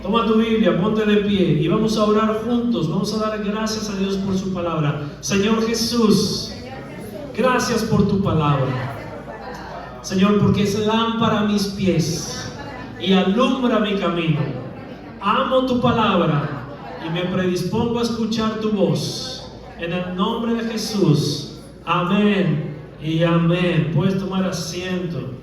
Toma tu Biblia, ponte de pie y vamos a orar juntos. Vamos a dar gracias a Dios por su palabra. Señor Jesús, gracias por tu palabra. Señor, porque es lámpara a mis pies y alumbra mi camino. Amo tu palabra y me predispongo a escuchar tu voz. En el nombre de Jesús. Amén y amén. Puedes tomar asiento.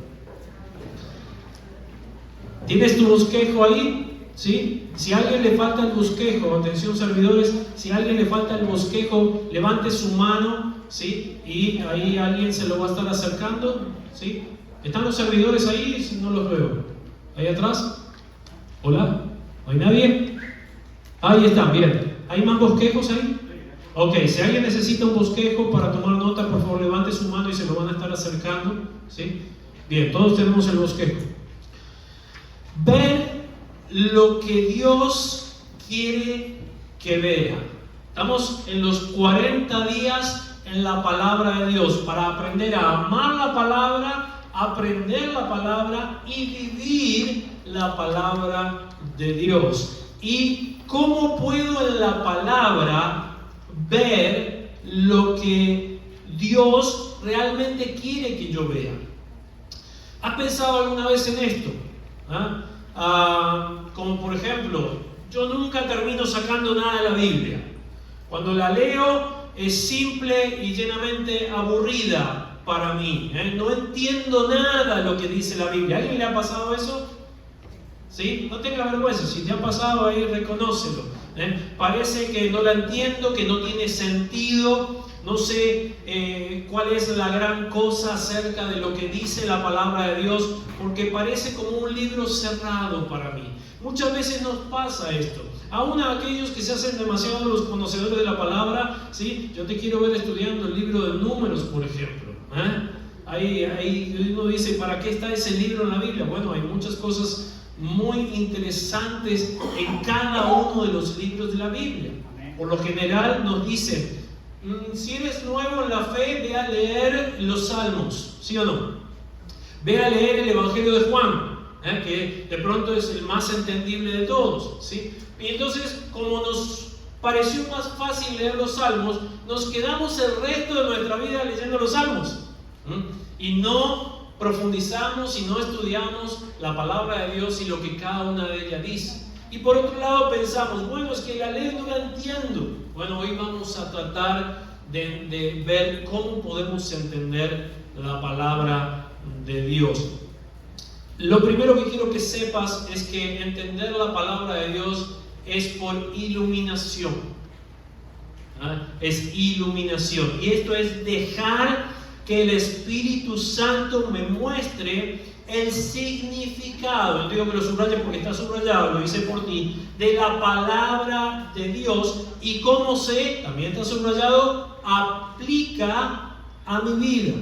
¿Tienes tu bosquejo ahí? ¿Sí? Si a alguien le falta el bosquejo, atención servidores, si a alguien le falta el bosquejo, levante su mano, ¿sí? Y ahí alguien se lo va a estar acercando, ¿sí? ¿Están los servidores ahí? No los veo. ¿Ahí atrás? ¿Hola? ¿No hay nadie? Ahí están, bien. ¿Hay más bosquejos ahí? Ok, si alguien necesita un bosquejo para tomar nota, por favor levante su mano y se lo van a estar acercando, ¿sí? Bien, todos tenemos el bosquejo. Ver lo que Dios quiere que vea. Estamos en los 40 días en la palabra de Dios para aprender a amar la palabra, aprender la palabra y vivir la palabra de Dios. ¿Y cómo puedo en la palabra ver lo que Dios realmente quiere que yo vea? ¿Has pensado alguna vez en esto? Como por ejemplo, yo nunca termino sacando nada de la Biblia. Cuando la leo es simple y llenamente aburrida para mí. No entiendo nada de lo que dice la Biblia. ¿A alguien le ha pasado eso? ¿Sí? No tenga vergüenza, si te ha pasado ahí, reconócelo. Parece que no la entiendo, que no tiene sentido. No sé cuál es la gran cosa acerca de lo que dice la palabra de Dios, porque parece como un libro cerrado para mí. Muchas veces nos pasa esto. Aún a aquellos que se hacen demasiado los conocedores de la palabra, ¿sí? Yo te quiero ver estudiando el libro de Números, por ejemplo. Ahí uno dice, ¿para qué está ese libro en la Biblia? Bueno, hay muchas cosas muy interesantes en cada uno de los libros de la Biblia. Por lo general nos dicen, si eres nuevo en la fe, ve a leer los Salmos, ¿sí o no? Ve a leer el Evangelio de Juan, que de pronto es el más entendible de todos, ¿sí? Y entonces, como nos pareció más fácil leer los Salmos, nos quedamos el resto de nuestra vida leyendo los Salmos, y no profundizamos y no estudiamos la palabra de Dios y lo que cada una de ellas dice. Y por otro lado pensamos, bueno, es que la leo y no la entiendo. Bueno, hoy vamos a tratar de ver cómo podemos entender la palabra de Dios. Lo primero que quiero que sepas es que entender la palabra de Dios es por iluminación. Es iluminación. Y esto es dejar que el Espíritu Santo me muestre el significado, yo digo que lo subraye porque está subrayado, lo hice por ti, de la palabra de Dios, y cómo también está subrayado, aplica a mi vida.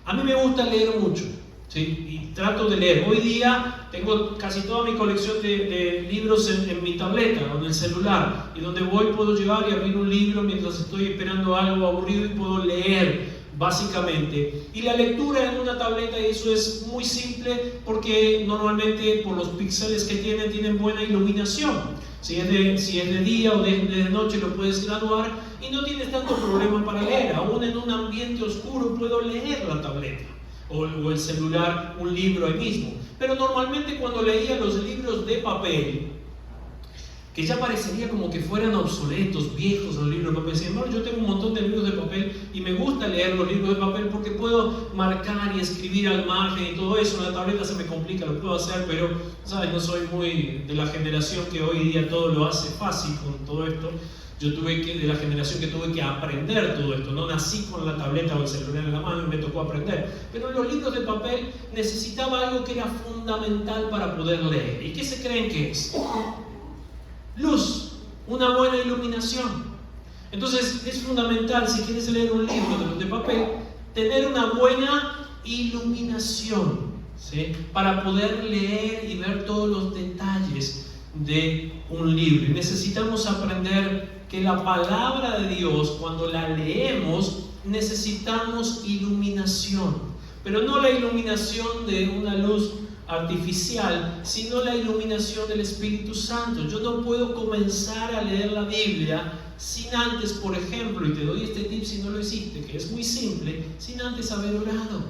A mí me gusta leer mucho, ¿sí? Y trato de leer. Hoy día tengo casi toda mi colección de libros en mi tableta o en el celular, y donde voy puedo llevar y abrir un libro mientras estoy esperando algo aburrido y puedo leer. Básicamente, y la lectura en una tableta, y eso es muy simple porque normalmente por los píxeles que tienen buena iluminación. Si es de día o de noche lo puedes graduar y no tienes tanto problema para leer. Aún en un ambiente oscuro puedo leer la tableta o el celular, un libro ahí mismo. Pero normalmente cuando leía los libros de papel, que ya parecería como que fueran obsoletos, viejos los libros de papel. Sin embargo, yo tengo un montón de libros de papel y me gusta leer los libros de papel porque puedo marcar y escribir al margen y todo eso. En la tableta se me complica, lo puedo hacer, pero ¿sabes? No soy muy de la generación que hoy día todo lo hace fácil con todo esto. Yo de la generación que tuve que aprender todo esto. No nací con la tableta o el celular en la mano y me tocó aprender. Pero en los libros de papel necesitaba algo que era fundamental para poder leer. ¿Y qué se creen que es? Luz, una buena iluminación. Entonces es fundamental, si quieres leer un libro de los de papel, tener una buena iluminación, ¿sí? Para poder leer y ver todos los detalles de un libro. Y necesitamos aprender que la palabra de Dios, cuando la leemos, necesitamos iluminación, pero no la iluminación de una luz artificial, sino la iluminación del Espíritu Santo. Yo no puedo comenzar a leer la Biblia sin antes, por ejemplo, y te doy este tip si no lo hiciste, que es muy simple, sin antes haber orado.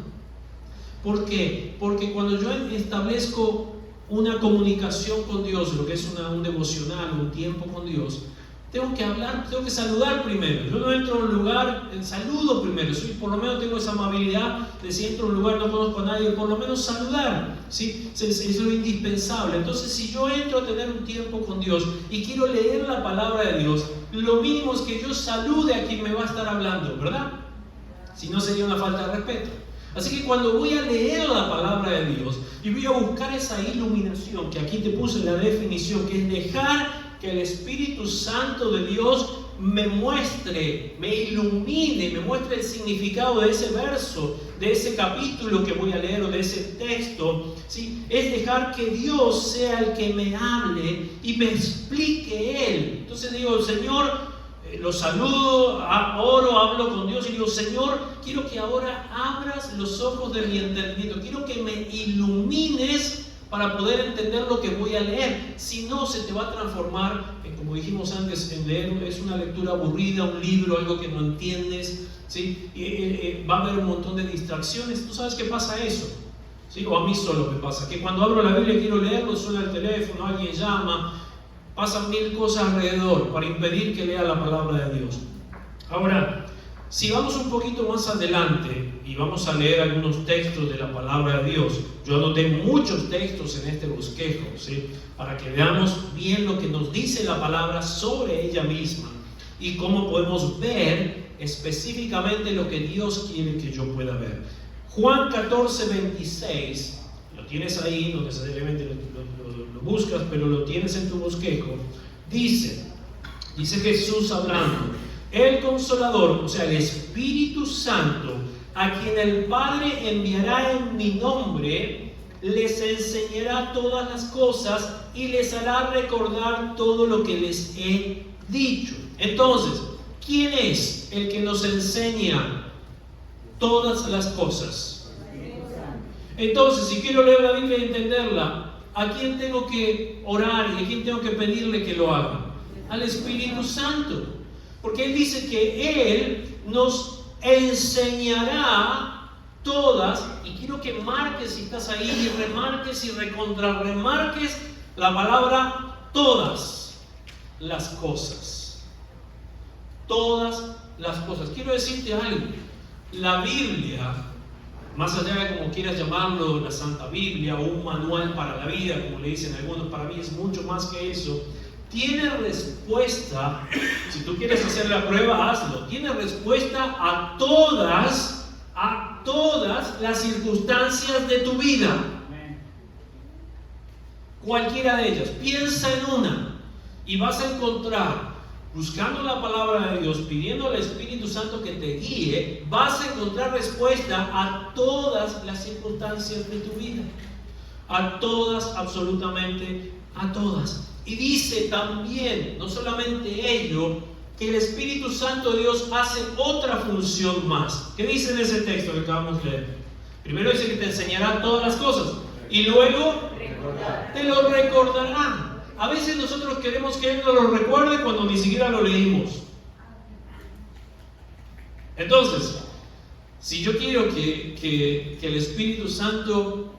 ¿Por qué? Porque cuando yo establezco una comunicación con Dios, lo que es un devocional, un tiempo con Dios, tengo que hablar, tengo que saludar primero. Yo no entro a un lugar, saludo primero. Por lo menos tengo esa amabilidad de si entro a un lugar, no conozco a nadie, por lo menos saludar, ¿sí? Es lo indispensable. Entonces, si yo entro a tener un tiempo con Dios y quiero leer la palabra de Dios, lo mínimo es que yo salude a quien me va a estar hablando, ¿verdad? Si no, sería una falta de respeto. Así que cuando voy a leer la palabra de Dios y voy a buscar esa iluminación, que aquí te puse la definición, que es dejar que el Espíritu Santo de Dios me muestre, me ilumine, me muestre el significado de ese verso, de ese capítulo que voy a leer o de ese texto, ¿sí? Es dejar que Dios sea el que me hable y me explique Él. Entonces digo, Señor, lo saludo, oro, hablo con Dios y digo, Señor, quiero que ahora abras los ojos de mi entendimiento, quiero que me ilumines para poder entender lo que voy a leer. Si no, se te va a transformar, como dijimos antes, en leer es una lectura aburrida, un libro, algo que no entiendes, ¿sí? Va a haber un montón de distracciones. ¿Tú sabes qué pasa eso? ¿Sí? O a mí solo me pasa, que cuando abro la Biblia y quiero leerlo, suena el teléfono, alguien llama, pasan mil cosas alrededor para impedir que lea la palabra de Dios. Ahora, si vamos un poquito más adelante y vamos a leer algunos textos de la palabra de Dios, yo anoté muchos textos en este bosquejo, ¿sí? Para que veamos bien lo que nos dice la palabra sobre ella misma y cómo podemos ver específicamente lo que Dios quiere que yo pueda ver. Juan 14:26, lo tienes ahí, no necesariamente lo buscas, pero lo tienes en tu bosquejo. Dice Jesús hablando: el Consolador, o sea, el Espíritu Santo, a quien el Padre enviará en mi nombre, les enseñará todas las cosas y les hará recordar todo lo que les he dicho. Entonces, ¿quién es el que nos enseña todas las cosas? Entonces, si quiero leer la Biblia y entenderla, ¿a quién tengo que orar y a quién tengo que pedirle que lo haga? Al Espíritu Santo. Porque Él dice que Él nos enseñará todas, y quiero que marques si estás ahí, y remarques y recontrarremarques la palabra todas las cosas. Todas las cosas. Quiero decirte algo. La Biblia, más allá de como quieras llamarlo, la Santa Biblia o un manual para la vida, como le dicen algunos, para mí es mucho más que eso. Tiene respuesta, si tú quieres hacer la prueba, hazlo. Tiene respuesta a todas las circunstancias de tu vida. Cualquiera de ellas. Piensa en una y vas a encontrar, buscando la palabra de Dios, pidiendo al Espíritu Santo que te guíe, vas a encontrar respuesta a todas las circunstancias de tu vida. A todas, absolutamente a todas. Y dice también, no solamente ello, que el Espíritu Santo de Dios hace otra función más. ¿Qué dice en ese texto que acabamos de leer? Primero dice que te enseñará todas las cosas y luego te lo recordará. A veces nosotros queremos que Él nos lo recuerde cuando ni siquiera lo leímos. Entonces, si yo quiero que el Espíritu Santo,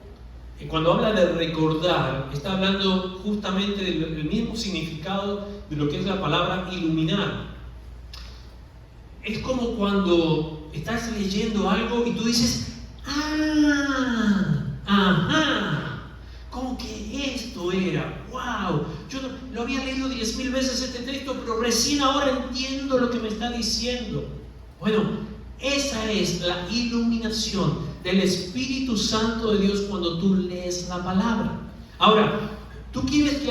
cuando habla de recordar, está hablando justamente del mismo significado de lo que es la palabra iluminar. Es como cuando estás leyendo algo y tú dices, como que esto era, wow, yo lo había leído 10,000 veces este texto, pero recién ahora entiendo lo que me está diciendo. Bueno, esa es la iluminación del Espíritu Santo de Dios cuando tú lees la palabra. Ahora, tú quieres que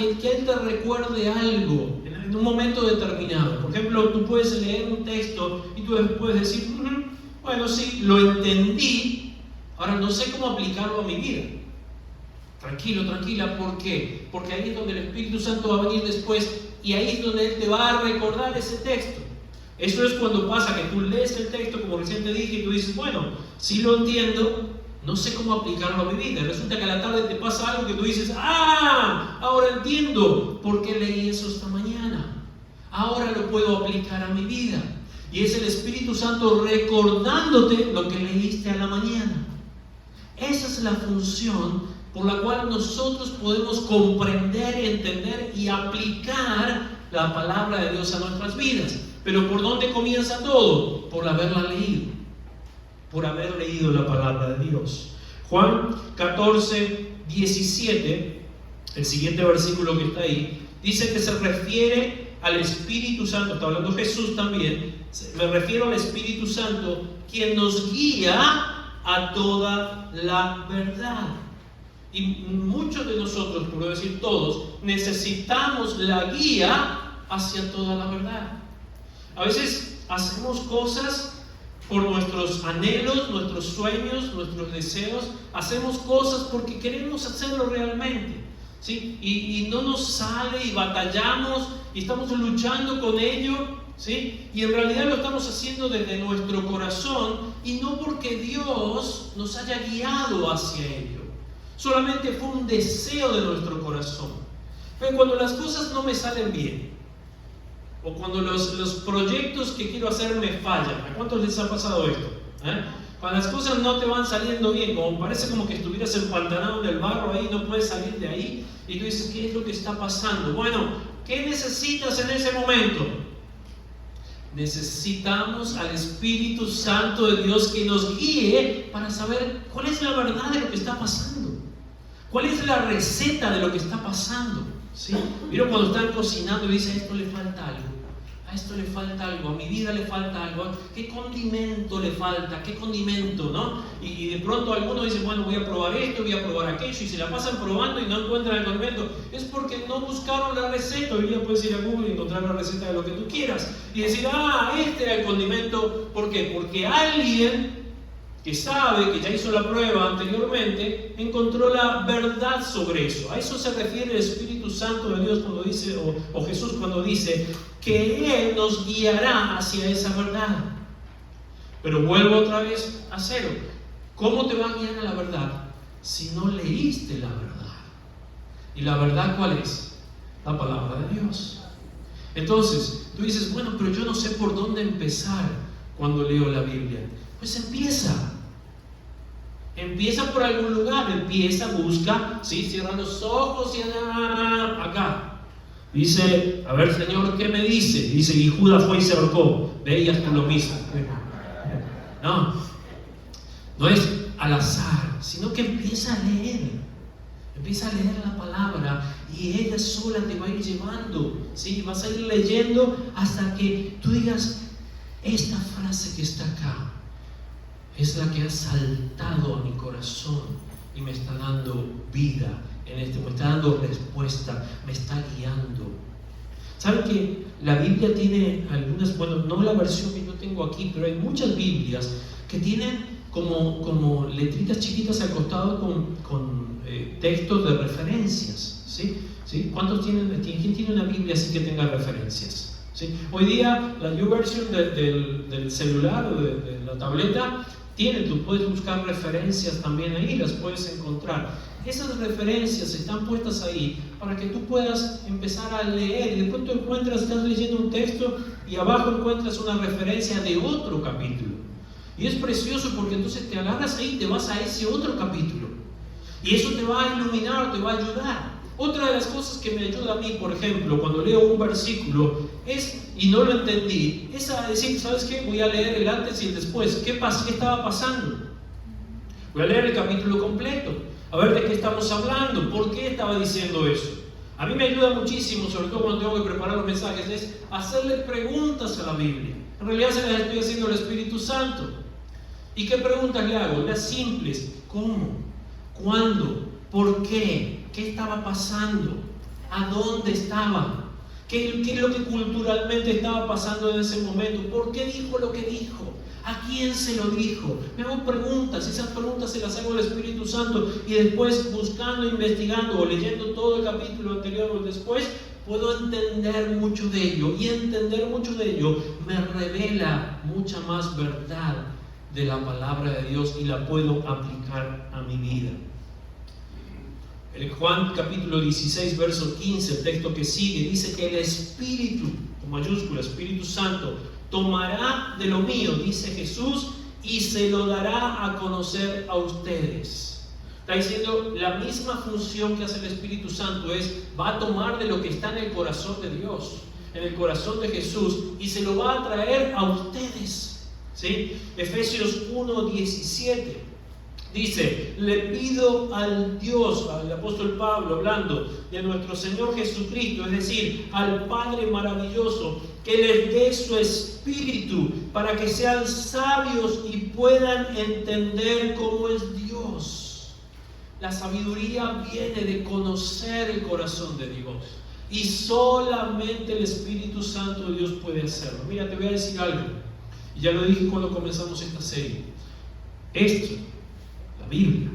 Él te recuerde algo en un momento determinado. Por ejemplo, tú puedes leer un texto y tú puedes decir, bueno, sí, lo entendí, ahora no sé cómo aplicarlo a mi vida. Tranquilo, tranquila, ¿por qué? Porque ahí es donde el Espíritu Santo va a venir después y ahí es donde Él te va a recordar ese texto. Eso es cuando pasa que tú lees el texto, como recién te dije, y tú dices, bueno, sí lo entiendo, no sé cómo aplicarlo a mi vida. Resulta que a la tarde te pasa algo que tú dices, ahora entiendo por qué leí eso esta mañana. Ahora lo puedo aplicar a mi vida. Y es el Espíritu Santo recordándote lo que leíste a la mañana. Esa es la función por la cual nosotros podemos comprender, entender y aplicar la palabra de Dios a nuestras vidas. Pero ¿por dónde comienza todo? Por haberla leído. Por haber leído la palabra de Dios. Juan 14, 17, el siguiente versículo que está ahí, dice que se refiere al Espíritu Santo, está hablando Jesús también, me refiero al Espíritu Santo, quien nos guía a toda la verdad. Y muchos de nosotros, por decir todos, necesitamos la guía hacia toda la verdad. A veces hacemos cosas por nuestros anhelos, nuestros sueños, nuestros deseos. Hacemos cosas porque queremos hacerlo realmente, ¿sí? Y no nos sale y batallamos y estamos luchando con ello, ¿sí? Y en realidad lo estamos haciendo desde nuestro corazón y no porque Dios nos haya guiado hacia ello. Solamente fue un deseo de nuestro corazón. Pero cuando las cosas no me salen bien, o cuando los proyectos que quiero hacer me fallan, ¿a cuántos les ha pasado esto? Cuando las cosas no te van saliendo bien, como parece como que estuvieras empantanado en el barro ahí, no puedes salir de ahí, y tú dices, ¿qué es lo que está pasando? Bueno, ¿qué necesitas en ese momento? Necesitamos al Espíritu Santo de Dios que nos guíe para saber cuál es la verdad de lo que está pasando. ¿Cuál es la receta de lo que está pasando? ¿Sí? ¿Vieron cuando están cocinando y dicen, a esto le falta algo? A esto le falta algo, a mi vida le falta algo. ¿Qué condimento le falta? ¿Qué condimento? ¿No? Y de pronto algunos dicen, bueno, voy a probar esto, voy a probar aquello, y se la pasan probando y no encuentran el condimento. Es porque no buscaron la receta. Hoy día puedes ir a Google y encontrar la receta de lo que tú quieras. Y decir, este era el condimento. ¿Por qué? Porque alguien que sabe, que ya hizo la prueba anteriormente, encontró la verdad sobre eso. A eso se refiere el Espíritu Santo de Dios cuando dice, o Jesús cuando dice, que Él nos guiará hacia esa verdad. Pero vuelvo otra vez a cero. ¿Cómo te va a guiar a la verdad si no leíste la verdad? ¿Y la verdad cuál es? La palabra de Dios. Entonces, tú dices, bueno, pero yo no sé por dónde empezar cuando leo la Biblia. Pues empieza. Empieza por algún lugar, empieza, busca, ¿sí? Cierra los ojos y acá. Dice, a ver, Señor, ¿qué me dice? Dice, y Judas fue y se ahorcó. Veías tú lo mismo. No es al azar, sino que empieza a leer. Empieza a leer la palabra y ella sola te va a ir llevando, ¿sí? Vas a ir leyendo hasta que tú digas, esta frase que está acá es la que ha saltado a mi corazón y me está dando vida me está dando respuesta, me está guiando. ¿Saben que la Biblia tiene algunas, bueno, no la versión que yo tengo aquí, pero hay muchas Biblias que tienen como letritas chiquitas al costado con textos de referencias, ¿sí? ¿Sí? ¿Quién tiene una Biblia así que tenga referencias? ¿Sí? Hoy día la YouVersion del celular o de la tableta tú puedes buscar referencias también ahí, las puedes encontrar. Esas referencias están puestas ahí para que tú puedas empezar a leer y de pronto estás leyendo un texto y abajo encuentras una referencia de otro capítulo. Y es precioso porque entonces te agarras ahí y te vas a ese otro capítulo. Y eso te va a iluminar, te va a ayudar. Otra de las cosas que me ayuda a mí, por ejemplo, cuando leo un versículo y no lo entendí, es a decir, ¿sabes qué? Voy a leer el antes y el después. ¿Qué estaba pasando? Voy a leer el capítulo completo, a ver de qué estamos hablando, por qué estaba diciendo eso. A mí me ayuda muchísimo, sobre todo cuando tengo que preparar los mensajes, es hacerle preguntas a la Biblia. En realidad se las estoy haciendo al Espíritu Santo. ¿Y qué preguntas le hago? Las simples. ¿Cómo? ¿Cuándo? ¿Por qué? ¿Qué estaba pasando? ¿A dónde estaba? ¿Qué es lo que culturalmente estaba pasando en ese momento? ¿Por qué dijo lo que dijo? ¿A quién se lo dijo? Me hago preguntas, esas preguntas se las hago al Espíritu Santo y después buscando, investigando o leyendo todo el capítulo anterior o después, puedo entender mucho de ello y entender mucho de ello me revela mucha más verdad de la palabra de Dios y la puedo aplicar a mi vida. En Juan capítulo 16, verso 15, el texto que sigue, dice que el Espíritu, con mayúscula, Espíritu Santo, tomará de lo mío, dice Jesús, y se lo dará a conocer a ustedes. Está diciendo la misma función que hace el Espíritu Santo va a tomar de lo que está en el corazón de Dios, en el corazón de Jesús, y se lo va a traer a ustedes. ¿Sí? Efesios 1:17 dice: le pido al Dios, al apóstol Pablo hablando de nuestro Señor Jesucristo, es decir, al Padre maravilloso, que les dé su Espíritu para que sean sabios y puedan entender cómo es Dios. La sabiduría viene de conocer el corazón de Dios, y solamente el Espíritu Santo de Dios puede hacerlo. Mira, te voy a decir algo, y ya lo dije cuando comenzamos esta serie. La Biblia,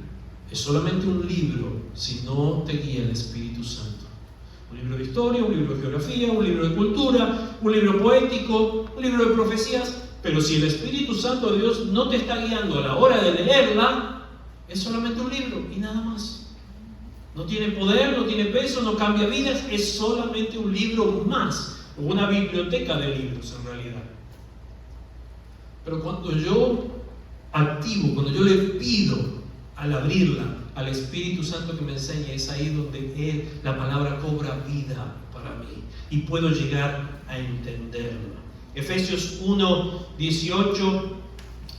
es solamente un libro si no te guía el Espíritu Santo. Un libro de historia, un libro de geografía, un libro de cultura, un libro poético, un libro de profecías, pero si el Espíritu Santo de Dios no te está guiando a la hora de leerla, es solamente un libro y nada más. No tiene poder, no tiene peso, no cambia vidas, es solamente un libro más, o una biblioteca de libros en realidad. Pero cuando yo cuando yo le pido al abrirla al Espíritu Santo que me enseñe, es ahí donde la palabra cobra vida para mí y puedo llegar a entenderla. Efesios 1:18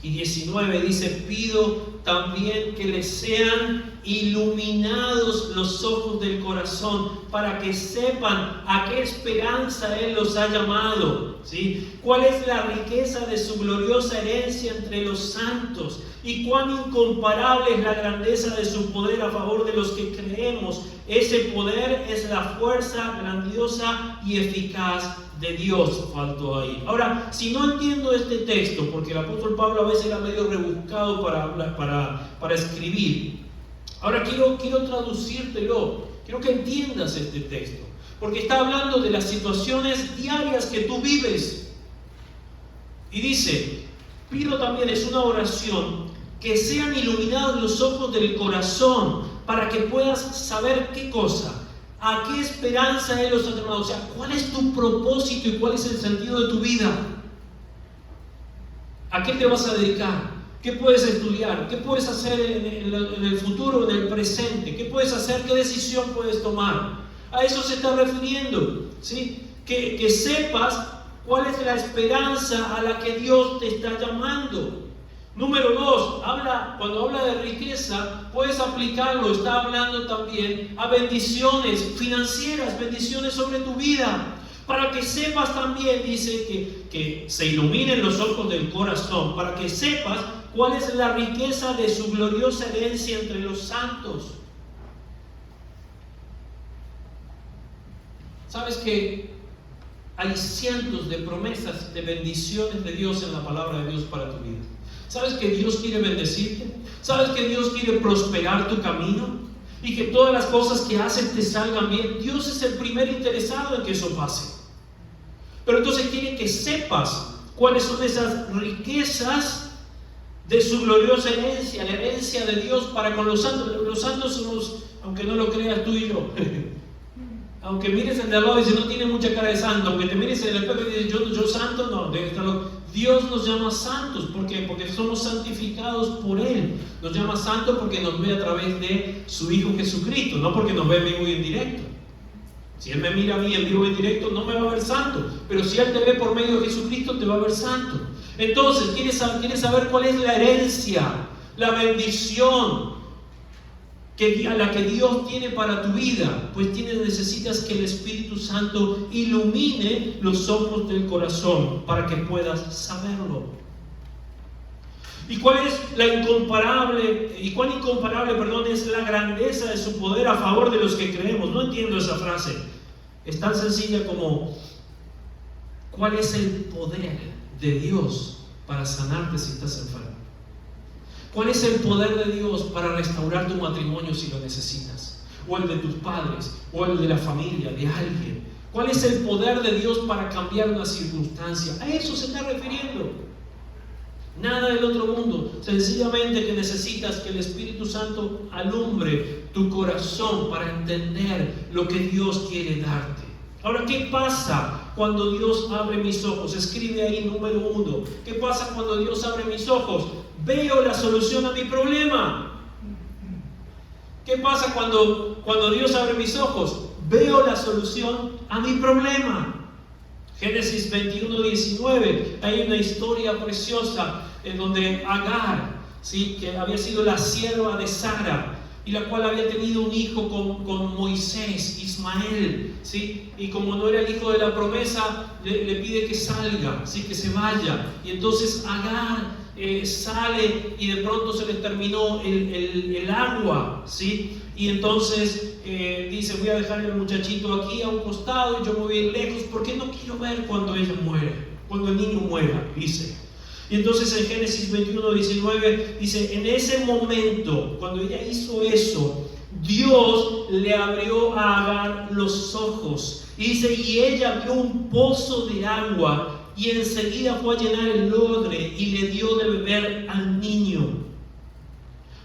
y 19 dice: pido también que les sean iluminados los ojos del corazón para que sepan a qué esperanza Él los ha llamado, ¿sí? Cuál es la riqueza de su gloriosa herencia entre los santos y cuán incomparable es la grandeza de su poder a favor de los que creemos. Ese poder es la fuerza grandiosa y eficaz de Dios. Faltó ahí. Ahora, si no entiendo este texto, porque el apóstol Pablo a veces era medio rebuscado para escribir, ahora quiero traducírtelo. Quiero que entiendas este texto, porque está hablando de las situaciones diarias que tú vives. Y dice: pido también, es una oración, que sean iluminados los ojos del corazón para que puedas saber qué cosa, a qué esperanza Él los ha llamado. O sea, cuál es tu propósito y cuál es el sentido de tu vida. ¿A qué te vas a dedicar? ¿Qué puedes estudiar? ¿Qué puedes hacer en el futuro, en el presente? ¿Qué puedes hacer? ¿Qué decisión puedes tomar? A eso se está refiriendo, ¿sí? Que sepas cuál es la esperanza a la que Dios te está llamando. Número 2, cuando habla de riqueza, puedes aplicarlo, está hablando también a bendiciones financieras, bendiciones sobre tu vida. Para que sepas también, dice que se iluminen los ojos del corazón, para que sepas cuál es la riqueza de su gloriosa herencia entre los santos. ¿Sabes que hay cientos de promesas de bendiciones de Dios en la palabra de Dios para tu vida? ¿Sabes que Dios quiere bendecirte? ¿Sabes que Dios quiere prosperar tu camino? Y que todas las cosas que haces te salgan bien. Dios es el primer interesado en que eso pase. Pero entonces quiere que sepas cuáles son esas riquezas de su gloriosa herencia, la herencia de Dios para con los santos. Los santos somos, aunque no lo creas tú y yo, aunque mires el de al lado y dices: no tiene mucha cara de santo, aunque te mires en el espejo y dices: yo santo, no, debe estarlo. Dios nos llama santos. ¿Por qué? Porque somos santificados por Él. Nos llama santos porque nos ve a través de su Hijo Jesucristo, no porque nos ve en vivo y en directo. Si Él me mira a mí en vivo y en directo, no me va a ver santo, pero si Él te ve por medio de Jesucristo, te va a ver santo. Entonces, ¿quieres saber cuál es la herencia, la bendición a la que Dios tiene para tu vida? Pues necesitas que el Espíritu Santo ilumine los ojos del corazón para que puedas saberlo. ¿Y cuán incomparable, es la grandeza de su poder a favor de los que creemos? No entiendo esa frase. Es tan sencilla como: ¿cuál es el poder de Dios para sanarte si estás enfermo? ¿Cuál es el poder de Dios para restaurar tu matrimonio si lo necesitas? O el de tus padres, o el de la familia, de alguien. ¿Cuál es el poder de Dios para cambiar una circunstancia? A eso se está refiriendo. Nada del otro mundo. Sencillamente que necesitas que el Espíritu Santo alumbre tu corazón para entender lo que Dios quiere darte. Ahora, ¿qué pasa cuando Dios abre mis ojos? Escribe ahí número 1. ¿Qué pasa cuando Dios abre mis ojos? Veo la solución a mi problema. ¿Qué pasa cuando Dios abre mis ojos? Veo la solución a mi problema. Génesis 21:19, hay una historia preciosa en donde Agar, ¿sí?, que había sido la sierva de Sara, y la cual había tenido un hijo con Moisés, Ismael, ¿sí? Y como no era el hijo de la promesa, le pide que salga, ¿sí?, que se vaya. Y entonces Agar sale y de pronto se le terminó el agua, ¿sí? Y entonces dice: voy a dejar al muchachito aquí a un costado y yo me voy a ir lejos porque no quiero ver cuando ella muere, cuando el niño muera, dice. Y entonces en Génesis 21:19 dice: en ese momento, cuando ella hizo eso, Dios le abrió a Agar los ojos. Y dice: y ella vio un pozo de agua y enseguida fue a llenar el odre y le dio de beber al niño.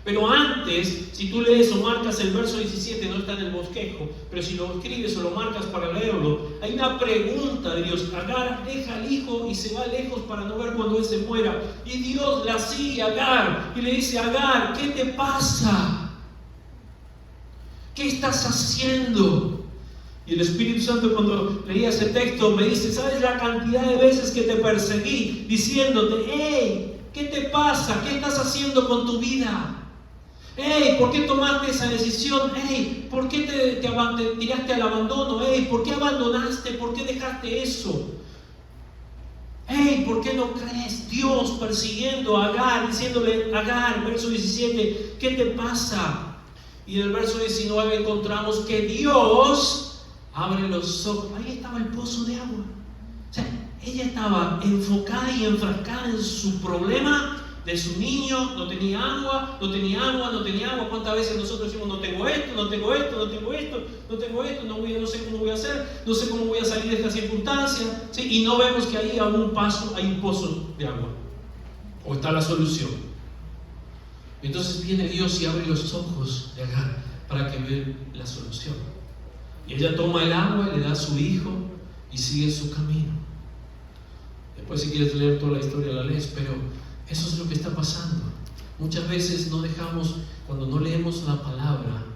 Pero antes, si tú lees o marcas el verso 17, no está en el bosquejo, pero si lo escribes o lo marcas para leerlo, hay una pregunta de Dios. Agar deja al hijo y se va lejos para no ver cuando él se muera. Y Dios la sigue a Agar y le dice: Agar, ¿qué te pasa? ¿Qué estás haciendo? Y el Espíritu Santo, cuando leía ese texto, me dice: ¿sabes la cantidad de veces que te perseguí diciéndote: hey, ¿qué te pasa? ¿Qué estás haciendo con tu vida? Hey, ¿por qué tomaste esa decisión? Hey, ¿por qué te tiraste al abandono? Hey, ¿por qué abandonaste? ¿Por qué dejaste eso? Hey, ¿por qué no crees? Dios persiguiendo a Agar, diciéndole: Agar, verso 17, ¿qué te pasa? Y en el verso 19 encontramos que Dios abre los ojos. Ahí estaba el pozo de agua. O sea, ella estaba enfocada y enfrascada en su problema de su niño. No tenía agua, no tenía agua, no tenía agua. ¿Cuántas veces nosotros decimos: no tengo esto, no tengo esto, no tengo esto, no tengo esto, no sé cómo voy a hacer, no sé cómo voy a salir de esta circunstancia, ¿sí? Y no vemos que ahí a un paso hay un pozo de agua, o está la solución. Entonces viene Dios y abre los ojos de Agar para que vea la solución. Y ella toma el agua y le da a su hijo y sigue su camino. Después, si quieres leer toda la historia, la lees, pero eso es lo que está pasando. Muchas veces no dejamos, cuando no leemos la palabra,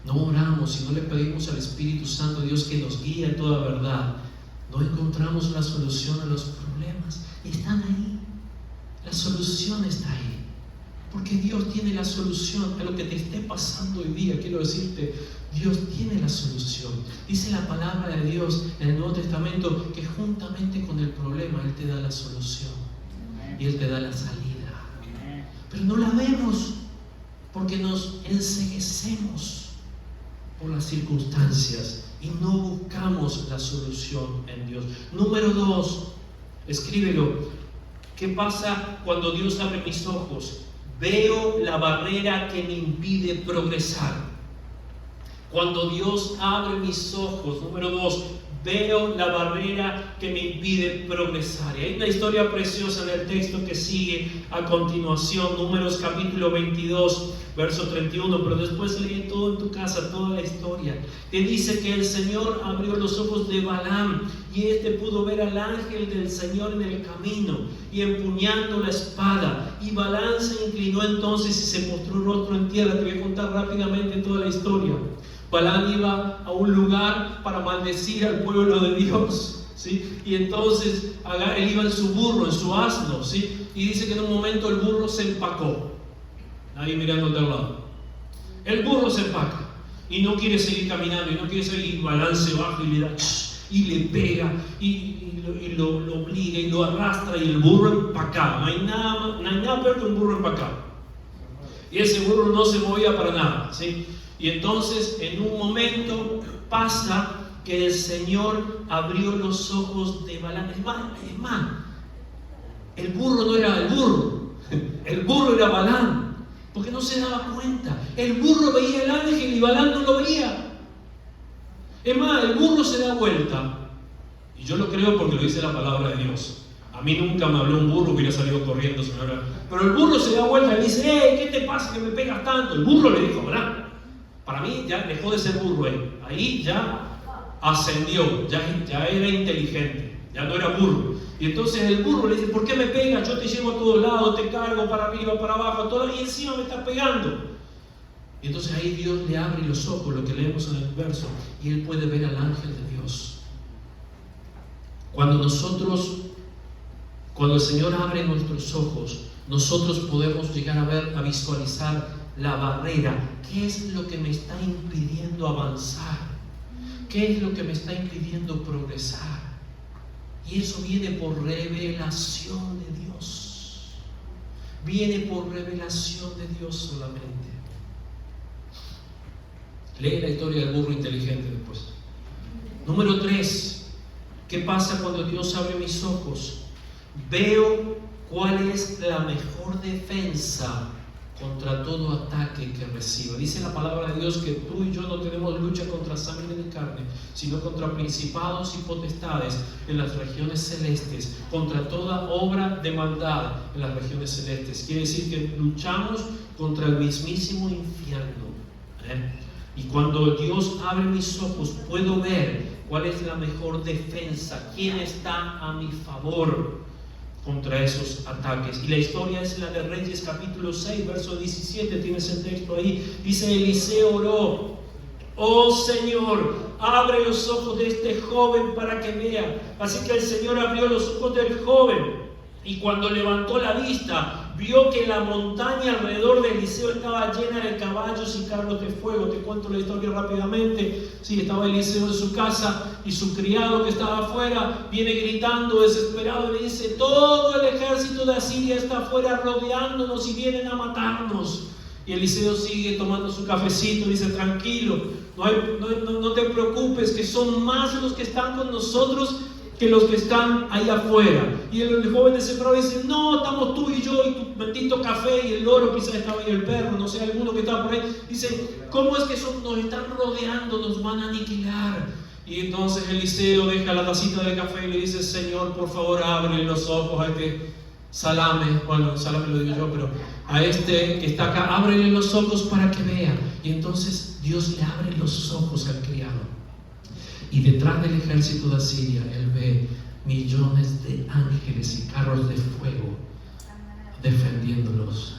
no oramos y no le pedimos al Espíritu Santo, Dios, que nos guíe en toda verdad, no encontramos la solución a los problemas. Están ahí. La solución está ahí. Porque Dios tiene la solución a lo que te esté pasando hoy día. Quiero decirte, Dios tiene la solución. Dice la palabra de Dios en el Nuevo Testamento que juntamente con el problema Él te da la solución y Él te da la salida. Pero no la vemos porque nos enceguecemos por las circunstancias y no buscamos la solución en Dios. Número 2, escríbelo. ¿Qué pasa cuando Dios abre mis ojos? Veo la barrera que me impide progresar. Cuando Dios abre mis ojos, número 2, veo la barrera que me impide progresar. Y hay una historia preciosa en el texto que sigue a continuación, Números capítulo 22, verso 31, pero después lee todo en tu casa, toda la historia. Te dice que el Señor abrió los ojos de Balaam y este pudo ver al ángel del Señor en el camino y empuñando la espada. Y Balaam se inclinó entonces y se postró rostro en tierra. Te voy a contar rápidamente toda la historia. Balaam iba a un lugar para maldecir al pueblo de Dios, ¿sí? Y entonces él iba en su burro, en su asno, ¿sí? Y dice que en un momento el burro se empacó. Ahí mirando al lado. El burro se empaca y no quiere seguir caminando, y no quiere seguir. Y Balaam se baja y le da, y le pega, y lo obliga y lo arrastra, y el burro empacado. No hay nada peor que un burro empacado. Y ese burro no se movía para nada, ¿sí? Y entonces en un momento pasa que el Señor abrió los ojos de Balaam. Es más, el burro no era el burro, el burro era Balaam, porque no se daba cuenta. El burro veía el ángel y Balaam no lo veía. Es más, el burro se da vuelta, y yo lo creo porque lo dice la palabra de Dios. A mí nunca me habló un burro, hubiera salido corriendo, señora. Pero el burro se da vuelta y dice, ¿qué te pasa que me pegas tanto? El burro le dijo, ¿verdad? Para mí ya dejó de ser burro él. Ahí ya ascendió, ya era inteligente, ya no era burro. Y entonces el burro le dice, ¿por qué me pegas? Yo te llevo a todos lados, te cargo para arriba, para abajo, a todo, y encima me estás pegando. Y entonces ahí Dios le abre los ojos, lo que leemos en el verso, y él puede ver al ángel de Dios. Cuando el Señor abre nuestros ojos, nosotros podemos llegar a ver, a visualizar la barrera. ¿Qué es lo que me está impidiendo avanzar? ¿Qué es lo que me está impidiendo progresar? Y eso viene por revelación de Dios. Viene por revelación de Dios solamente. Lee la historia del burro inteligente después. Número 3. ¿Qué pasa cuando Dios abre mis ojos? Veo cuál es la mejor defensa contra todo ataque que reciba. Dice la palabra de Dios que tú y yo no tenemos lucha contra sangre ni carne, sino contra principados y potestades en las regiones celestes, contra toda obra de maldad en las regiones celestes. Quiere decir que luchamos contra el mismísimo infierno. Y cuando Dios abre mis ojos, puedo ver cuál es la mejor defensa, quién está a mi favor contra esos ataques. Y la historia es la de Reyes capítulo 6, verso 17, tienes el texto ahí. Dice: Eliseo oró: oh Señor, abre los ojos de este joven para que vea. Así que el Señor abrió los ojos del joven, y cuando levantó la vista, vio que la montaña alrededor de Eliseo estaba llena de caballos y carros de fuego. Te cuento la historia rápidamente. Sí, estaba Eliseo en su casa y su criado que estaba afuera viene gritando desesperado y le dice: todo el ejército de Asiria está afuera rodeándonos y vienen a matarnos. Y Eliseo sigue tomando su cafecito y dice: tranquilo, no te preocupes, que son más los que están con nosotros que los que están ahí afuera. Y el joven desesperado dice: no, estamos tú y yo y tu bendito café y el loro, quizás estaba ahí el perro, no sé, alguno que estaba por ahí. Dice: ¿cómo es que nos están rodeando? Nos van a aniquilar. Y entonces Eliseo deja la tacita de café y le dice: Señor, por favor, abre los ojos a este salame. Bueno, salame lo digo yo, pero a este que está acá, ábrele los ojos para que vea. Y entonces Dios le abre los ojos al criado. Y detrás del ejército de Asiria, él ve millones de ángeles y carros de fuego defendiéndolos.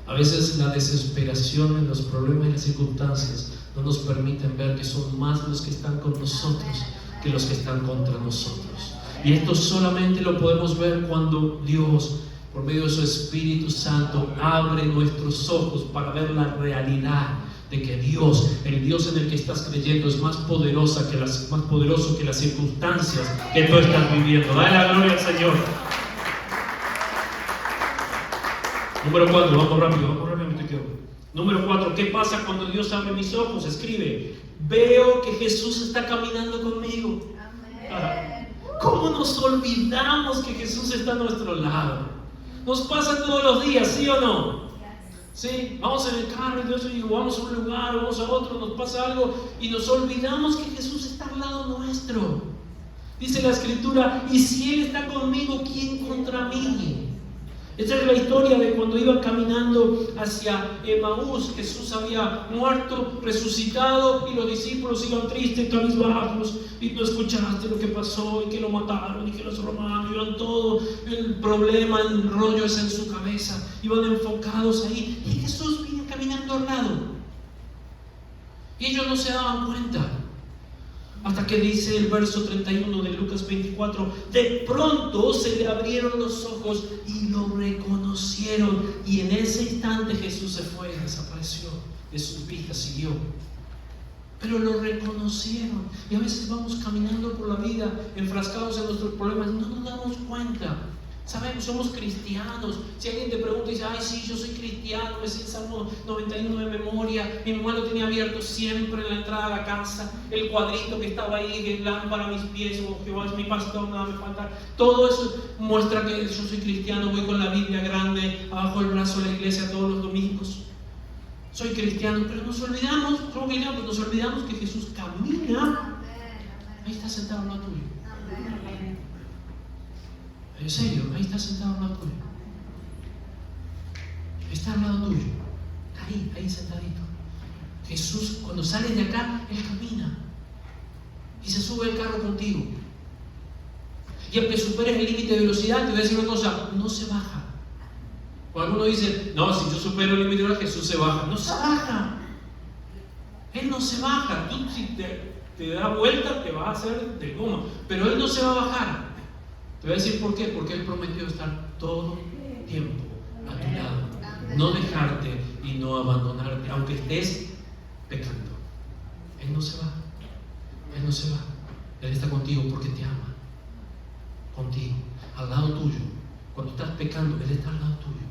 A veces la desesperación, los problemas y las circunstancias no nos permiten ver que son más los que están con nosotros que los que están contra nosotros. Y esto solamente lo podemos ver cuando Dios, por medio de su Espíritu Santo, abre nuestros ojos para ver la realidad de que Dios, el Dios en el que estás creyendo, es más poderoso que las circunstancias que tú estás viviendo. Dale la gloria al Señor. Número 4, vamos rápido, me quedo. Número 4, ¿qué pasa cuando Dios abre mis ojos? Escribe: veo que Jesús está caminando conmigo. ¿Cómo nos olvidamos que Jesús está a nuestro lado? Nos pasa todos los días, ¿sí o no? Sí, vamos en el carro y vamos a un lugar, vamos a otro, nos pasa algo y nos olvidamos que Jesús está al lado nuestro. Dice la Escritura: y si Él está conmigo, ¿quién contra mí? Esta es la historia de cuando iban caminando hacia Emaús. Jesús había muerto, resucitado, y los discípulos iban tristes, cabizbajos, y no escuchaste lo que pasó, y que lo mataron, y que los romanos, iban todo el problema, el rollo es en su cabeza, iban enfocados ahí, y Jesús viene caminando al lado, y ellos no se daban cuenta. Hasta que dice el verso 31 de Lucas 24: de pronto se le abrieron los ojos y lo reconocieron, y en ese instante Jesús se fue, desapareció de sus vidas, siguió. Pero lo reconocieron. Y a veces vamos caminando por la vida enfrascados en nuestros problemas y no nos damos cuenta. Sabemos, somos cristianos. Si alguien te pregunta y dice: ay, sí, yo soy cristiano, me sé el Salmo 91 de memoria, mi mamá lo tenía abierto siempre en la entrada de la casa, el cuadrito que estaba ahí, que es lámpara a mis pies, o Jehová es mi pastor, nada me falta. Todo eso muestra que yo soy cristiano, voy con la Biblia grande abajo del brazo a la iglesia todos los domingos. Soy cristiano, pero nos olvidamos, somos cristianos, pero nos olvidamos que Jesús camina. Ahí está sentado al lado tuyo. En serio, ahí está sentado al lado tuyo. Está al lado tuyo. Está ahí sentadito. Jesús, cuando sales de acá, Él camina y se sube al carro contigo. Y aunque superes el límite de velocidad, te voy a decir una cosa: no se baja. O alguno dice: no, si yo supero el límite de velocidad, Jesús se baja. No se baja. Él no se baja. Tú, si te da vuelta, te va a hacer de goma. Pero Él no se va a bajar. Te voy a decir por qué. Porque Él prometió estar todo tiempo a tu lado, no dejarte y no abandonarte, aunque estés pecando. Él no se va. Él no se va. Él está contigo porque te ama. Contigo, al lado tuyo. Cuando estás pecando, Él está al lado tuyo.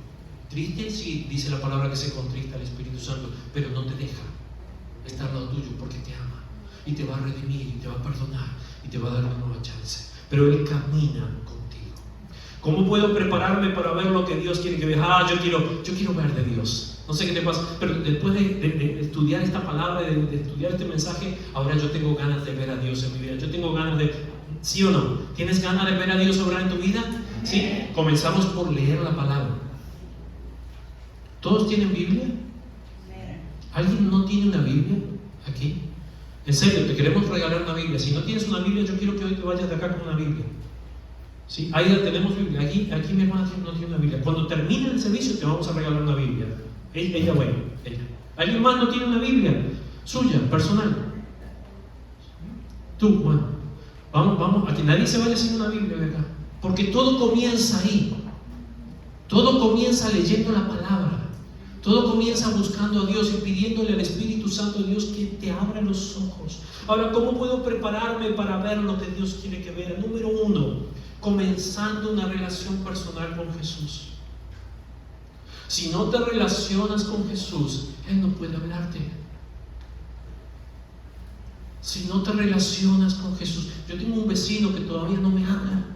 Triste, sí, dice la palabra que se contrista al Espíritu Santo, pero no te deja. Está al lado tuyo porque te ama y te va a redimir y te va a perdonar y te va a dar una nueva chance. Pero Él camina contigo. ¿Cómo puedo prepararme para ver lo que Dios quiere que vea? Yo quiero ver de Dios. No sé qué te pasa, pero después de estudiar esta palabra, de estudiar este mensaje, ahora yo tengo ganas de ver a Dios en mi vida. Yo tengo ganas de... ¿Sí o no? ¿Tienes ganas de ver a Dios obrar en tu vida? Sí. Comenzamos por leer la palabra. ¿Todos tienen Biblia? ¿Alguien no tiene una Biblia aquí? En serio, te queremos regalar una Biblia. Si no tienes una Biblia, yo quiero que hoy te vayas de acá con una Biblia. ¿Sí? Ahí ya tenemos Biblia. Aquí mi hermana no tiene una Biblia. Cuando termine el servicio te vamos a regalar una Biblia. Ella. ¿Alguien más no tiene una Biblia suya, personal? Tú, bueno. Vamos, a que nadie se vaya sin una Biblia de acá. Porque todo comienza ahí. Todo comienza leyendo la palabra. Todo comienza buscando a Dios y pidiéndole al Espíritu Santo de Dios que te abra los ojos. Ahora, ¿cómo puedo prepararme para ver lo que Dios quiere que vea? Número 1, comenzando una relación personal con Jesús. Si no te relacionas con Jesús, Él no puede hablarte. Si no te relacionas con Jesús. Yo tengo un vecino que todavía no me habla,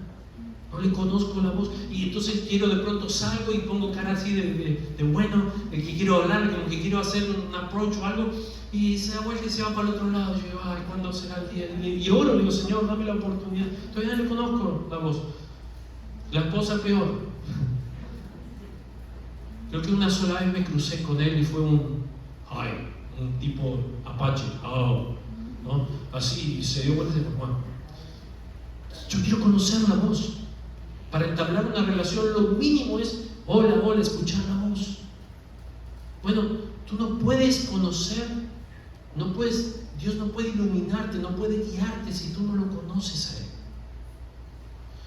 no le conozco la voz, y entonces de pronto salgo y pongo cara así de bueno, de que quiero hablar, como que quiero hacer un approach o algo, y se da vuelta y se va para el otro lado. Yo digo: ay, ¿cuándo será el día? Y oro, le digo: Señor, dame la oportunidad. Todavía no le conozco la voz. La esposa peor. Creo que una sola vez me crucé con él y fue un tipo apache, ¿no? Así, y se dio vuelta y dijo: bueno, yo quiero conocer la voz. Para entablar una relación, lo mínimo es hola, escuchar la voz. Bueno, tú no puedes conocer, Dios no puede iluminarte, no puede guiarte si tú no lo conoces a Él.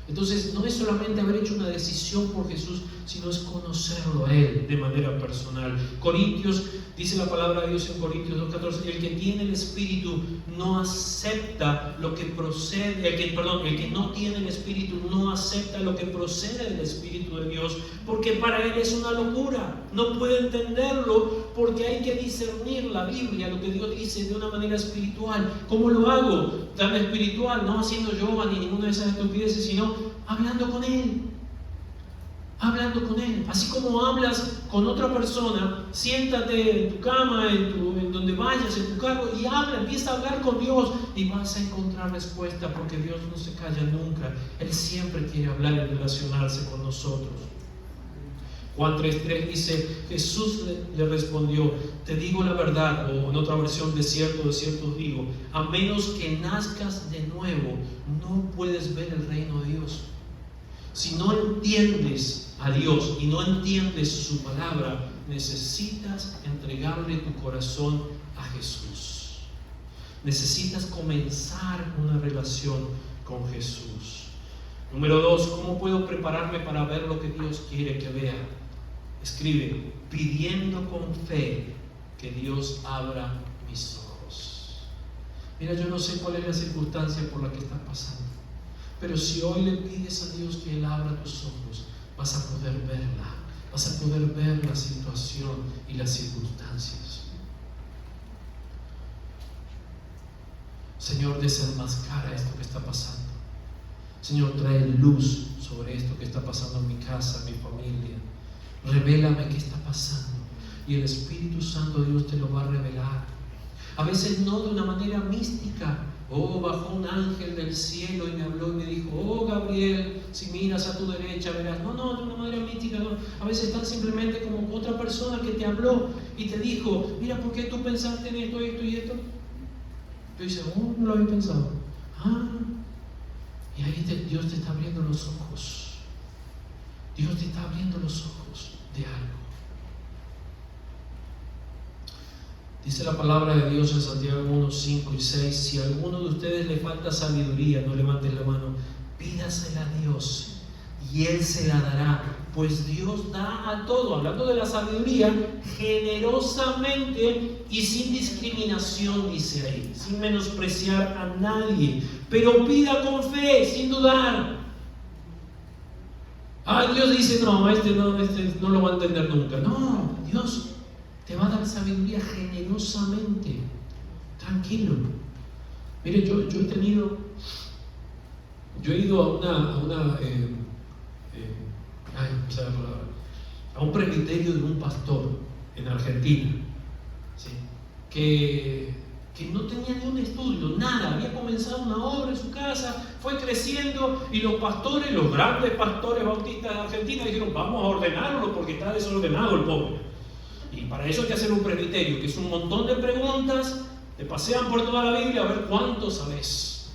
Entonces, no es solamente haber hecho una decisión por Jesús, sino es conocerlo a Él de manera personal. Corintios, dice la palabra de Dios en Corintios 2:14: el que tiene el Espíritu no acepta lo que procede, el que no tiene el Espíritu no acepta lo que procede del Espíritu de Dios, porque para él es una locura, no puede entenderlo, porque hay que discernir la Biblia, lo que Dios dice, de una manera espiritual. ¿Cómo lo hago? Tan espiritual, no haciendo yoga ni ninguna de esas estupideces, sino hablando con Él. Hablando con Él. Así como hablas con otra persona, siéntate en tu cama, en donde vayas, en tu carro, y empieza a hablar con Dios y vas a encontrar respuesta, porque Dios no se calla nunca. Él siempre quiere hablar y relacionarse con nosotros. Juan 3:3 dice: Jesús le respondió: te digo la verdad, o en otra versión, de cierto os digo, a menos que nazcas de nuevo, no puedes ver el reino de Dios. Si no entiendes a Dios y no entiendes su palabra, necesitas entregarle tu corazón a Jesús. Necesitas comenzar una relación con Jesús. Número 2, ¿cómo puedo prepararme para ver lo que Dios quiere que vea? Escribe: pidiendo con fe que Dios abra mis ojos. Mira, yo no sé cuál es la circunstancia por la que estás pasando, pero si hoy le pides a Dios que Él abra tus ojos, vas a poder verla, vas a poder ver la situación y las circunstancias. Señor, desenmascara esto que está pasando. Señor, trae luz sobre esto que está pasando en mi casa, en mi familia. Revélame qué está pasando, y el Espíritu Santo de Dios te lo va a revelar. A veces no de una manera mística Oh, bajó un ángel del cielo y me habló y me dijo, oh Gabriel, si miras a tu derecha verás. No, de una manera mística, no. A veces están simplemente como otra persona que te habló y te dijo, mira, ¿por qué tú pensaste en esto, esto y esto? Tú dices, oh, no lo había pensado. Y ahí Dios te está abriendo los ojos. Dios te está abriendo los ojos de algo. Dice la palabra de Dios en Santiago 1, 5 y 6, si a alguno de ustedes le falta sabiduría, no levanten la mano, pídasela a Dios y Él se la dará, pues Dios da a todo, hablando de la sabiduría, generosamente y sin discriminación, dice ahí, sin menospreciar a nadie, pero pida con fe, sin dudar. Dios dice, no, este no lo va a entender nunca. No, Dios te va a dar sabiduría generosamente. Tranquilo. Mire, yo he ido a un presbiterio de un pastor en Argentina, ¿sí? que no tenía ni un estudio, nada, había comenzado una obra en su casa, fue creciendo y los pastores, los grandes pastores bautistas de Argentina dijeron, vamos a ordenarlo porque está desordenado el pobre. Y para eso hay que hacer un presbiterio, que es un montón de preguntas, te pasean por toda la Biblia a ver cuánto sabes.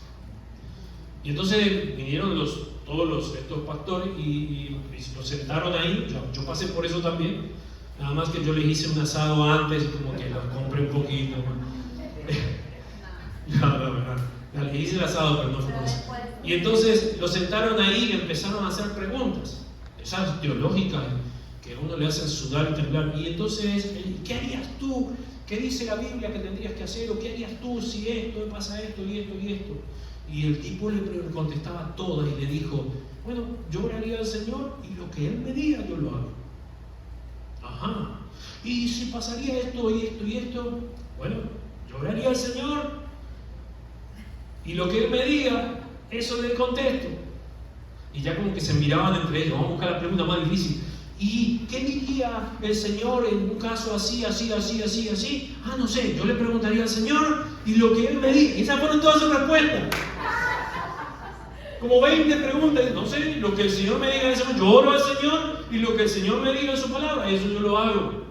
Y entonces vinieron todos estos pastores y los sentaron ahí. Yo pasé por eso también, nada más que yo les hice un asado antes y como que los compré un poquito. No, les hice el asado, pero no fue por eso. Y entonces los sentaron ahí y empezaron a hacer preguntas, esas teológicas, que a uno le hacen sudar y temblar. Y entonces, ¿qué harías tú? ¿Qué dice la Biblia que tendrías que hacer? ¿O qué harías tú si esto pasa esto y esto y esto? Y el tipo le contestaba todas y le dijo, bueno, yo oraría al Señor y lo que Él me diga yo lo hago. Ajá. Y si pasaría esto y esto y esto, bueno, yo oraría al Señor y lo que Él me diga, eso le contesto. Y ya como que se miraban entre ellos, vamos a buscar la pregunta más difícil. ¿Y qué diría el Señor en un caso así? No sé, yo le preguntaría al Señor y lo que Él me diga. Y esas fueron todas sus respuestas. Como 20 preguntas, no sé, lo que el Señor me diga, yo oro al Señor y lo que el Señor me diga en su palabra, eso yo lo hago.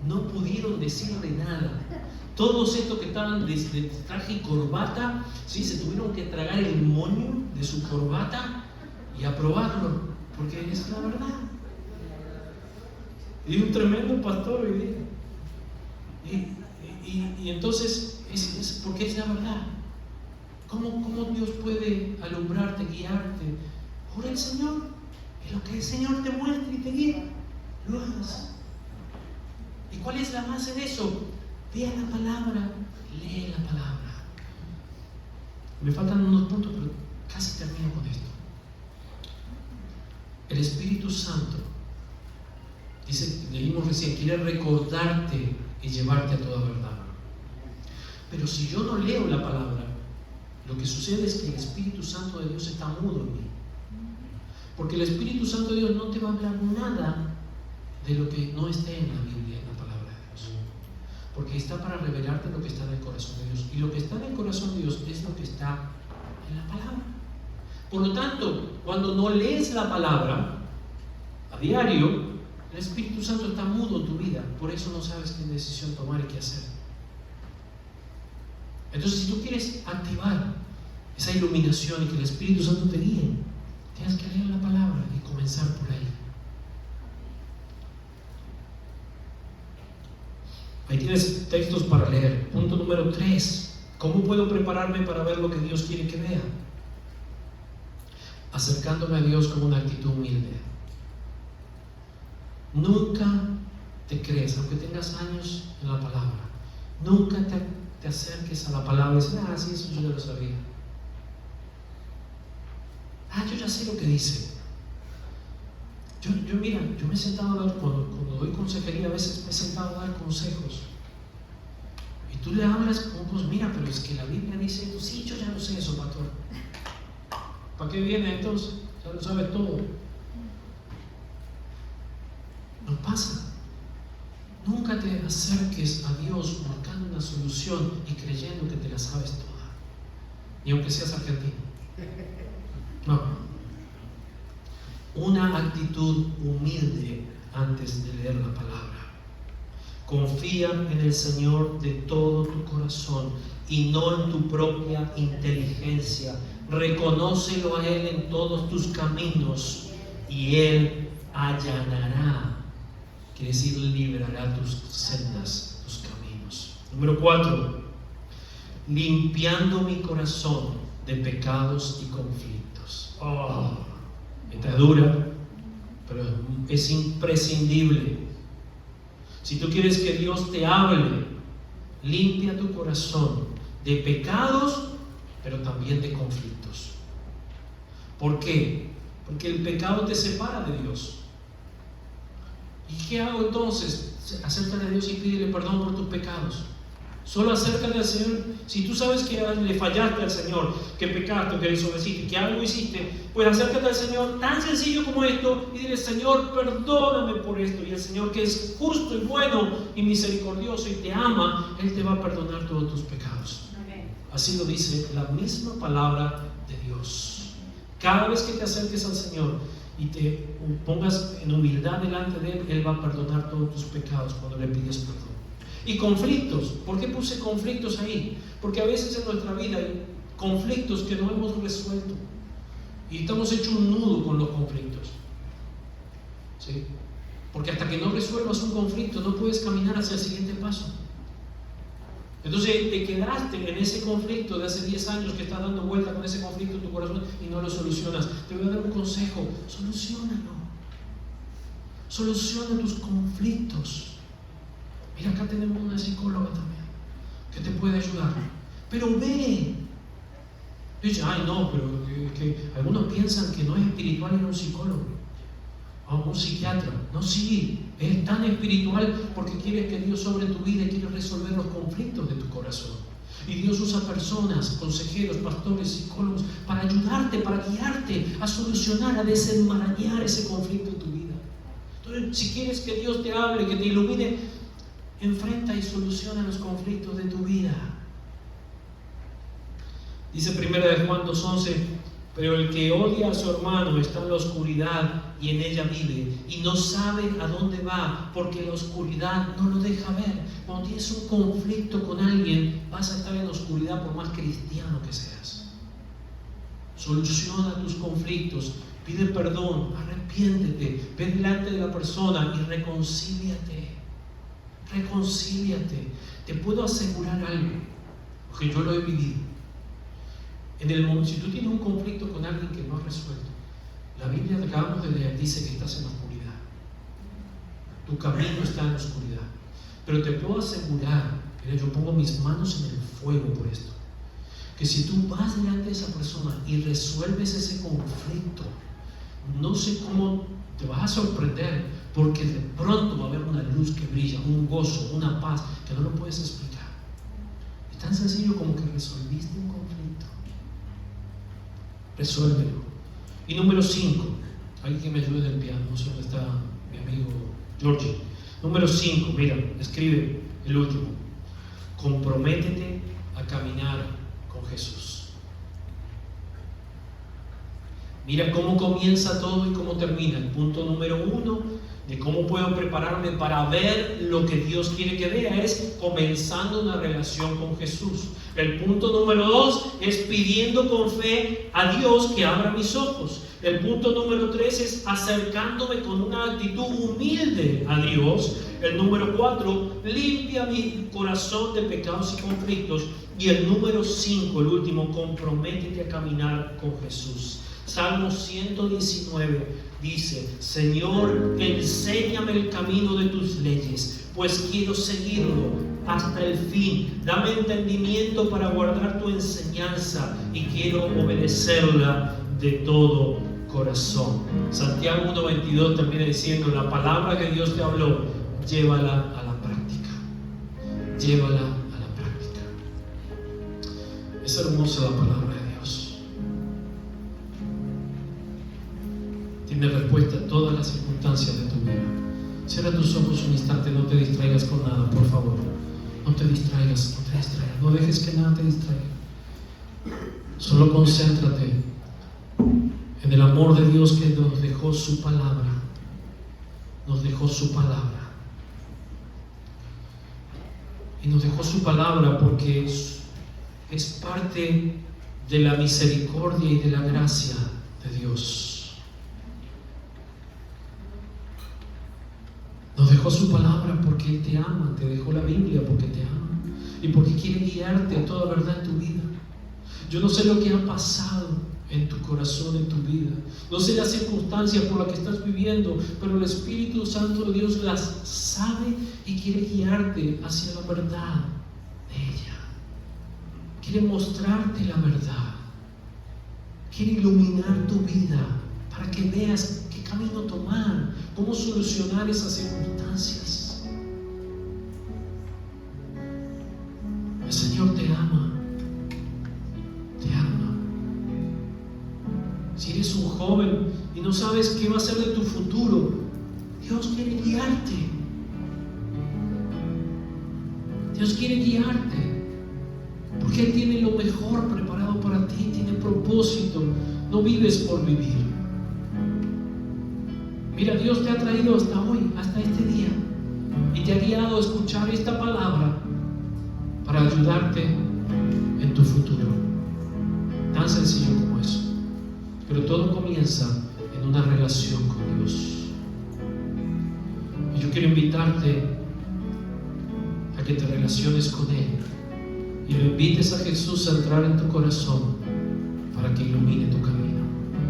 No pudieron decirle nada. Todos estos que estaban de traje y corbata, ¿sí? Se tuvieron que tragar el moño de su corbata y aprobarlo, porque es la verdad. Y un tremendo pastor hoy día. Y entonces, es porque es la verdad. ¿Cómo Dios puede alumbrarte, guiarte? Ora al Señor, y lo que el Señor te muestre y te guía, lo hagas. ¿Y cuál es la base de eso? Vea la palabra, lee la palabra. Me faltan unos puntos, pero casi termino con esto. El Espíritu Santo, dice, leímos recién, quiere recordarte y llevarte a toda verdad. Pero si yo no leo la palabra, lo que sucede es que el Espíritu Santo de Dios está mudo en mí. Porque el Espíritu Santo de Dios no te va a hablar nada de lo que no esté en la Biblia, en la palabra de Dios. Porque está para revelarte lo que está en el corazón de Dios. Y lo que está en el corazón de Dios es lo que está en la palabra. Por lo tanto, cuando no lees la palabra a diario, el Espíritu Santo está mudo en tu vida. Por eso no sabes qué decisión tomar y qué hacer. Entonces, si tú quieres activar esa iluminación y que el Espíritu Santo te guíe, tienes que leer la palabra y comenzar por ahí. Ahí tienes textos para leer. Punto número 3. ¿Cómo puedo prepararme para ver lo que Dios quiere que vea? Acercándome a Dios con una actitud humilde. Nunca te crees, aunque tengas años en la palabra, nunca te acerques a la palabra y dices, sí, eso yo ya lo sabía. Yo ya sé lo que dice. Mira, yo me he sentado a dar, cuando doy consejería, a veces me he sentado a dar consejos. Y tú le hablas como, pues mira, pero es que la Biblia dice esto. Sí, yo ya lo sé eso, pastor. ¿Para qué viene entonces? Ya lo sabe todo. No pasa. Nunca te acerques a Dios buscando una solución y creyendo que te la sabes toda. ni aunque seas argentino. No. Una actitud humilde antes de leer la palabra. Confía en el Señor de todo tu corazón y no en tu propia inteligencia. Reconócelo a Él en todos tus caminos y Él allanará, quiere decir librará tus sendas, tus caminos. Número 4, limpiando mi corazón de pecados y conflictos. Esta es dura, pero es imprescindible. Si tú quieres que Dios te hable, limpia tu corazón de pecados, pero también de conflictos. ¿Por qué? Porque el pecado te separa de Dios. ¿Y qué hago entonces? Acércate a Dios y pídele perdón por tus pecados. Solo acércate al Señor. Si tú sabes que le fallaste al Señor, que pecaste, que desobedeciste, que algo hiciste, pues acércate al Señor, tan sencillo como esto, y dile: Señor, perdóname por esto. Y el Señor, que es justo y bueno y misericordioso y te ama, Él te va a perdonar todos tus pecados. Así lo dice la misma palabra de Dios. Cada vez que te acerques al Señor y te pongas en humildad delante de Él, Él va a perdonar todos tus pecados cuando le pides perdón. Y conflictos. ¿Por qué puse conflictos ahí? Porque a veces en nuestra vida hay conflictos que no hemos resuelto y estamos hechos un nudo con los conflictos. ¿Sí? Porque hasta que no resuelvas un conflicto no puedes caminar hacia el siguiente paso. Entonces te quedaste en ese conflicto de hace 10 años que estás dando vuelta con ese conflicto en tu corazón y no lo solucionas. Te voy a dar un consejo: soluciónalo. Soluciona tus conflictos. Mira, acá tenemos una psicóloga también que te puede ayudar. Pero ve. Dice: ay, no, pero que algunos piensan que no es espiritual ir a un psicólogo o un psiquiatra. No, sí, es tan espiritual porque quieres que Dios sobre tu vida y quieres resolver los conflictos de tu corazón. Y Dios usa personas, consejeros, pastores, psicólogos para ayudarte, para guiarte a solucionar, a desenmarañar ese conflicto en tu vida. Entonces, si quieres que Dios te hable, que te ilumine, enfrenta y soluciona los conflictos de tu vida. Dice 1 Juan 2:11: pero el que odia a su hermano está en la oscuridad y en ella vive y no sabe a dónde va porque la oscuridad no lo deja ver. Cuando tienes un conflicto con alguien, vas a estar en la oscuridad por más cristiano que seas. Soluciona tus conflictos, pide perdón, arrepiéntete, ve delante de la persona y reconcíliate. Reconcíliate. Te puedo asegurar algo, porque yo lo he vivido. En el momento, si tú tienes un conflicto con alguien que no has resuelto, la Biblia que acabamos de leer dice que estás en la oscuridad. Tu camino está en la oscuridad. Pero te puedo asegurar, mira, yo pongo mis manos en el fuego por esto, que si tú vas delante de esa persona y resuelves ese conflicto, no sé cómo te vas a sorprender, porque de pronto va a haber una luz que brilla, un gozo, una paz que no lo puedes explicar. Es tan sencillo como que resolviste un conflicto. Resuélvelo. Y número 5, alguien que me ayude en el piano, no sé dónde está mi amigo Georgie. Número 5, mira, escribe el último: comprométete a caminar con Jesús. Mira cómo comienza todo y cómo termina. El punto número 1 de cómo puedo prepararme para ver lo que Dios quiere que vea es comenzando una relación con Jesús. El punto número 2 es pidiendo con fe a Dios que abra mis ojos. El punto número 3 es acercándome con una actitud humilde a Dios. El número 4, limpia mi corazón de pecados y conflictos. Y el número 5, el último, comprométete a caminar con Jesús. Salmo 119 dice: Señor, enséñame el camino de tus leyes, pues quiero seguirlo hasta el fin. Dame entendimiento para guardar tu enseñanza y quiero obedecerla de todo corazón. Santiago 1:22 termina diciendo: la palabra que Dios te habló, llévala a la práctica. Llévala a la práctica. Es hermosa la palabra de Dios. Tiene respuesta a todas las circunstancias de tu vida. Cierra tus ojos un instante, no te distraigas con nada, por favor. No te distraigas, no te distraigas. No dejes que nada te distraiga. Solo concéntrate en el amor de Dios que nos dejó su palabra. Nos dejó su palabra. Y nos dejó su palabra porque es parte de la misericordia y de la gracia de Dios. Nos dejó su palabra porque Él te ama. Te dejó la Biblia porque te ama y porque quiere guiarte a toda verdad en tu vida. Yo no sé lo que ha pasado en tu corazón, en tu vida. No sé las circunstancias por las que estás viviendo, pero el Espíritu Santo de Dios las sabe y quiere guiarte hacia la verdad de ella. Quiere mostrarte la verdad. Quiere iluminar tu vida para que veas qué camino tomar, cómo solucionar esas circunstancias. El Señor te ama. Te ama. Si eres un joven y no sabes qué va a ser de tu futuro, Dios quiere guiarte. Dios quiere guiarte. Porque Él tiene lo mejor preparado para ti, tiene propósito. No vives por vivir. Mira, Dios te ha traído hasta hoy, hasta este día, y te ha guiado a escuchar esta palabra para ayudarte en tu futuro. Tan sencillo como eso. Pero todo comienza en una relación con Dios. Y yo quiero invitarte a que te relaciones con Él y lo invites a Jesús a entrar en tu corazón para que ilumine tu camino.